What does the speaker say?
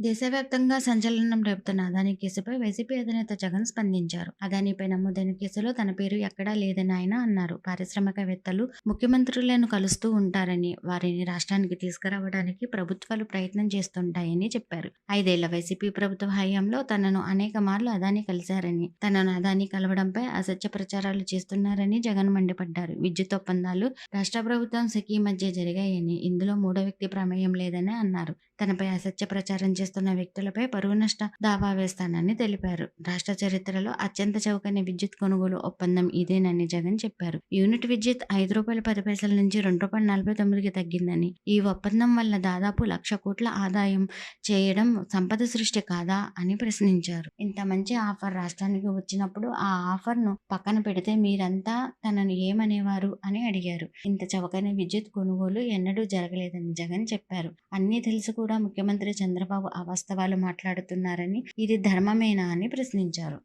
దేశవ్యాప్తంగా సంచలనం రేపుతున్న అదానీ కేసుపై వైసీపీ అధినేత జగన్ స్పందించారు. అదానీపై నమోదైన కేసులో తన పేరు ఎక్కడా లేదని ఆయన అన్నారు. పారిశ్రామికవేత్తలు ముఖ్యమంత్రులను కలుస్తూ ఉంటారని, వారిని రాష్ట్రానికి తీసుకురావడానికి ప్రభుత్వాలు ప్రయత్నం చేస్తుంటాయని చెప్పారు. 5 ఏళ్ల వైసీపీ ప్రభుత్వ హయాంలో తనను అనేక మార్లు అదానీ కలిశారని, తనను అదానీ కలవడంపై అసత్య ప్రచారాలు చేస్తున్నారని జగన్ మండిపడ్డారు. విద్యుత్ ఒప్పందాలు రాష్ట్ర ప్రభుత్వం, సెకీ మధ్య జరిగాయని, ఇందులో మూడో వ్యక్తి ప్రమేయం లేదని అన్నారు. తనపై అసత్య ప్రచారం చేస్తున్న వ్యక్తులపై పరువు నష్ట దావా వేస్తానని తెలిపారు. రాష్ట్ర చరిత్రలో అత్యంత చౌకైన విద్యుత్ కొనుగోలు ఒప్పందం ఇదేనని జగన్ చెప్పారు. యూనిట్ విద్యుత్ రూ. 5.10 నుంచి రూ. 2.49కి తగ్గిందని, ఈ ఒప్పందం వల్ల దాదాపు 1,00,000 కోట్ల ఆదాయం చేయడం సంపద సృష్టి కాదా అని ప్రశ్నించారు. ఇంత మంచి ఆఫర్ రాష్ట్రానికి వచ్చినప్పుడు ఆ ఆఫర్ను పక్కన పెడితే మీరంతా తనను ఏమనేవారు అని అడిగారు. ఇంత చౌకైన విద్యుత్ కొనుగోలు ఎన్నడూ జరగలేదని జగన్ చెప్పారు. అన్నీ తెలిసి కూడా ముఖ్యమంత్రి చంద్రబాబు అవాస్తవాలు మాట్లాడుతున్నారని, ఇది ధర్మమేనా అని ప్రశ్నించారు.